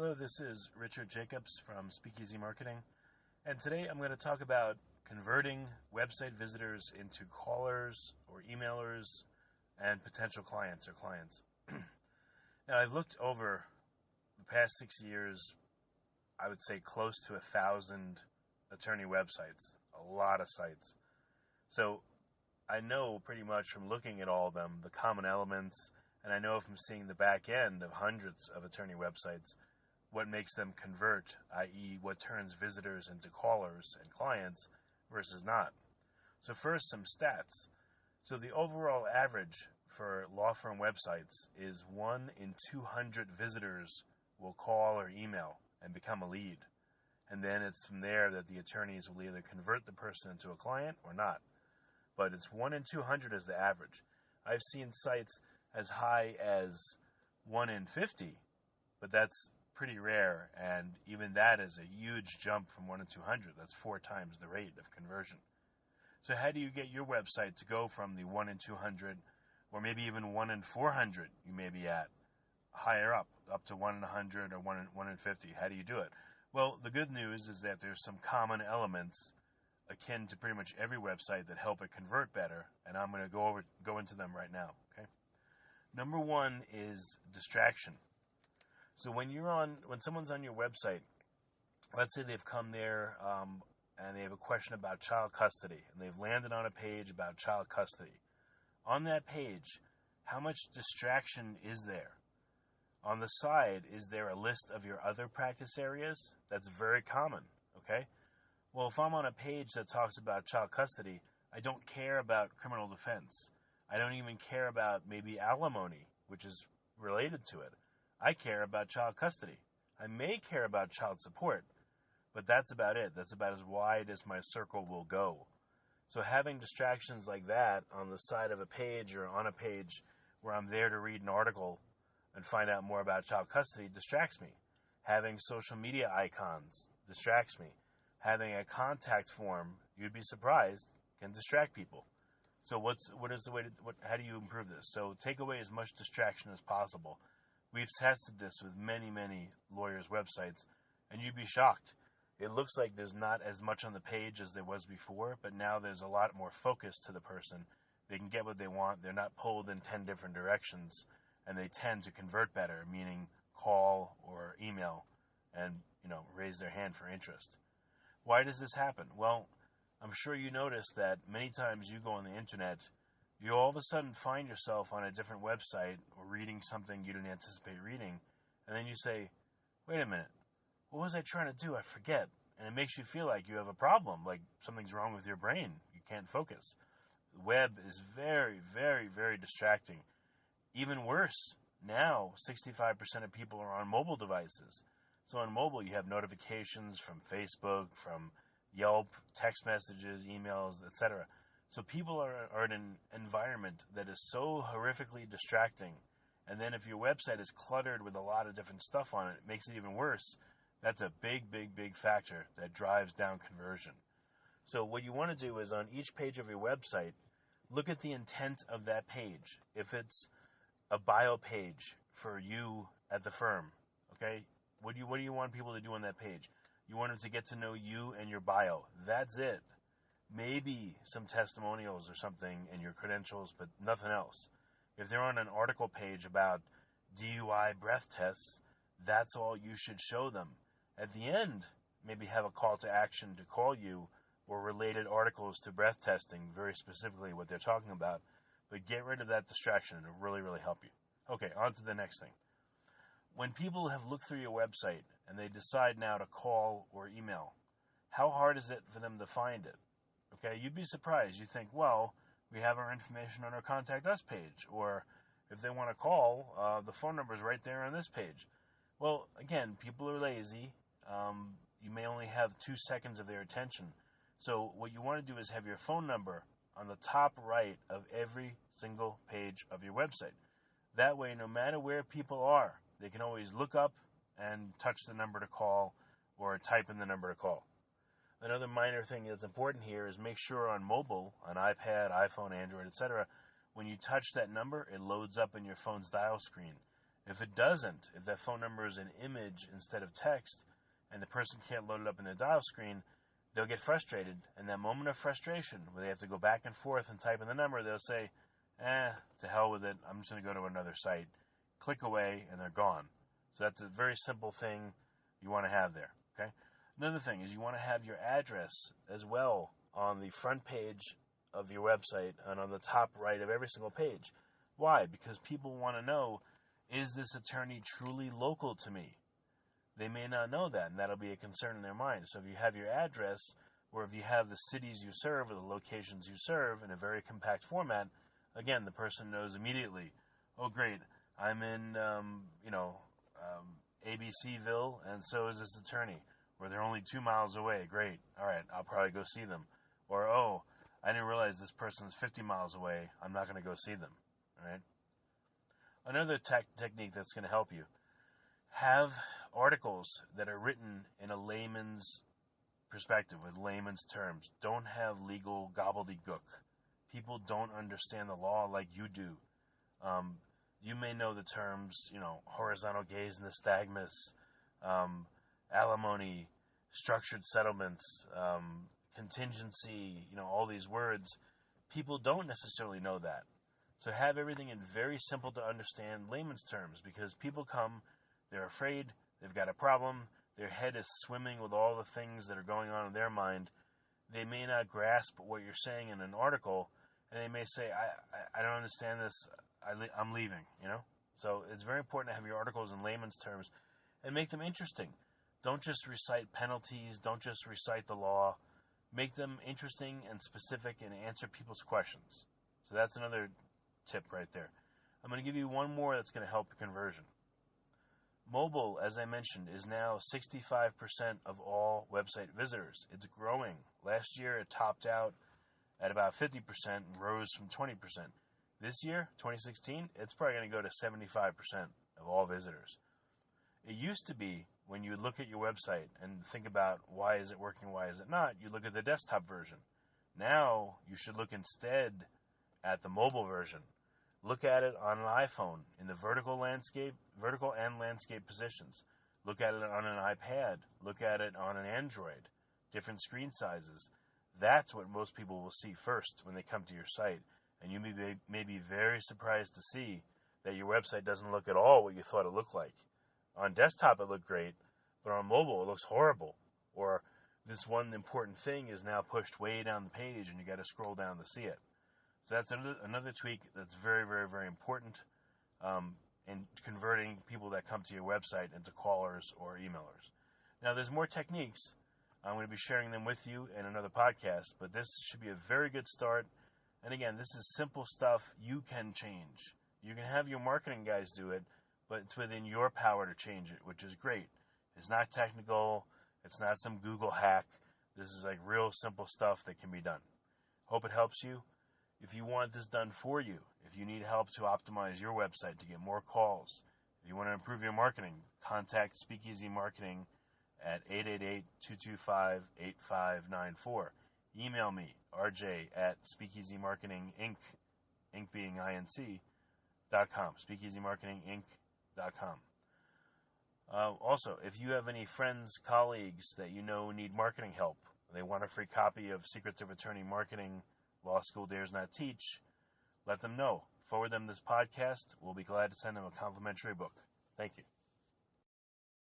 Hello, this is Richard Jacobs from Speakeasy Marketing, and today I'm going to talk about converting website visitors into callers or emailers and potential clients or clients. Now, I've looked over the past 6 years, I would say close to 1,000 attorney websites, a lot of sites. So I know pretty much from looking at all of them the common elements, and I know from seeing the back end of hundreds of attorney websites what makes them convert, i.e. what turns visitors into callers and clients versus not. So first, some stats. So the overall average for law firm websites is 1 in 200 visitors will call or email and become a lead. And then it's from there that the attorneys will either convert the person into a client or not. But it's 1 in 200 is the average. I've seen sites as high as 1 in 50, but that's pretty rare, and even that is a huge jump from 1 in 200. That's 4 times the rate of conversion. So how do you get your website to go from the 1 in 200, or maybe even 1 in 400 you may be at, higher up to 1 in 100 or 1 in 50? How do you do it? Well, the good news is that there's some common elements akin to pretty much every website that help it convert better, and I'm going to go into them right now. Okay. Number 1 is distraction. So when someone's on your website, let's say they've come there and they have a question about child custody, and they've landed on a page about child custody. On that page, how much distraction is there? On the side, is there a list of your other practice areas? That's very common, okay? Well, if I'm on a page that talks about child custody, I don't care about criminal defense. I don't even care about maybe alimony, which is related to it. I care about child custody. I may care about child support, but that's about it. That's about as wide as my circle will go. So having distractions like that on the side of a page or on a page where I'm there to read an article and find out more about child custody distracts me. Having social media icons distracts me. Having a contact form, you'd be surprised, can distract people. So how do you improve this? So take away as much distraction as possible. We've tested this with many, many lawyers' websites, and you'd be shocked. It looks like there's not as much on the page as there was before, but now there's a lot more focus to the person. They can get what they want. They're not pulled in 10 different directions, and they tend to convert better, meaning call or email and, raise their hand for interest. Why does this happen? Well, I'm sure you notice that many times you go on the internet, you all of a sudden find yourself on a different website or reading something you didn't anticipate reading, and then you say, wait a minute, what was I trying to do? I forget. And it makes you feel like you have a problem, like something's wrong with your brain. You can't focus. The web is very, very, very distracting. Even worse, now 65% of people are on mobile devices. So on mobile, you have notifications from Facebook, from Yelp, text messages, emails, etc. So people are in an environment that is so horrifically distracting. And then if your website is cluttered with a lot of different stuff on it, it makes it even worse. That's a big, big, big factor that drives down conversion. So what you want to do is on each page of your website, look at the intent of that page. If it's a bio page for you at the firm, okay, what do you want people to do on that page? You want them to get to know you and your bio. That's it. Maybe some testimonials or something and your credentials, but nothing else. If they're on an article page about DUI breath tests, that's all you should show them. At the end, maybe have a call to action to call you or related articles to breath testing, very specifically what they're talking about. But get rid of that distraction. It'll really, really help you. Okay, on to the next thing. When people have looked through your website and they decide now to call or email, how hard is it for them to find it? Okay, you'd be surprised. You think, well, we have our information on our Contact Us page, or if they want to call, the phone number is right there on this page. Well, again, people are lazy. You may only have 2 seconds of their attention. So what you want to do is have your phone number on the top right of every single page of your website. That way, no matter where people are, they can always look up and touch the number to call or type in the number to call. Another minor thing that's important here is make sure on mobile, on iPad, iPhone, Android, etc., when you touch that number, it loads up in your phone's dial screen. If it doesn't, if that phone number is an image instead of text, and the person can't load it up in their dial screen, they'll get frustrated. And that moment of frustration, where they have to go back and forth and type in the number, they'll say, to hell with it, I'm just going to go to another site. Click away, and they're gone. So that's a very simple thing you want to have there, okay? Another thing is you want to have your address as well on the front page of your website and on the top right of every single page. Why? Because people want to know, is this attorney truly local to me? They may not know that, and that'll be a concern in their mind. So if you have your address, or if you have the cities you serve or the locations you serve in a very compact format, again, the person knows immediately, oh, great, I'm in, ABCville, and so is this attorney. Or they're only 2 miles away. Great. All right, I'll probably go see them. Or, oh, I didn't realize this person's 50 miles away. I'm not going to go see them. All right. Another technique that's going to help you, have articles that are written in a layman's perspective, with layman's terms. Don't have legal gobbledygook. People don't understand the law like you do. You may know the terms, horizontal gaze nystagmus, alimony, structured settlements, contingency, all these words. People don't necessarily know that. So have everything in very simple to understand layman's terms, because people come, they're afraid, they've got a problem, their head is swimming with all the things that are going on in their mind. They may not grasp what you're saying in an article, and they may say, I don't understand this, I'm leaving, So it's very important to have your articles in layman's terms and make them interesting. Don't just recite penalties, don't just recite the law. Make them interesting and specific and answer people's questions. So that's another tip right there. I'm going to give you one more that's going to help conversion. Mobile, as I mentioned, is now 65% of all website visitors. It's growing. Last year it topped out at about 50% and rose from 20%. This year, 2016, it's probably going to go to 75% of all visitors. It used to be, when you look at your website and think about why is it working, why is it not, you look at the desktop version. Now you should look instead at the mobile version. Look at it on an iPhone in the vertical and landscape positions. Look at it on an iPad. Look at it on an Android. Different screen sizes. That's what most people will see first when they come to your site. And you may be very surprised to see that your website doesn't look at all what you thought it looked like. On desktop it looked great, but on mobile it looks horrible. Or this one important thing is now pushed way down the page and you got to scroll down to see it. So that's another tweak that's very, very, very important in converting people that come to your website into callers or emailers. Now there's more techniques. I'm going to be sharing them with you in another podcast, but this should be a very good start. And again, this is simple stuff you can change. You can have your marketing guys do it, but it's within your power to change it, which is great. It's not technical. It's not some Google hack. This is like real simple stuff that can be done. Hope it helps you. If you want this done for you, if you need help to optimize your website to get more calls, if you want to improve your marketing, contact Speakeasy Marketing at 888-225-8594. Email me, rj@speakeasymarketinginc, inc being inc.com, speakeasymarketinginc.com. Also, if you have any friends, colleagues that you know need marketing help, they want a free copy of Secrets of Attorney Marketing, Law School Dares Not Teach, let them know. Forward them this podcast. We'll be glad to send them a complimentary book. Thank you.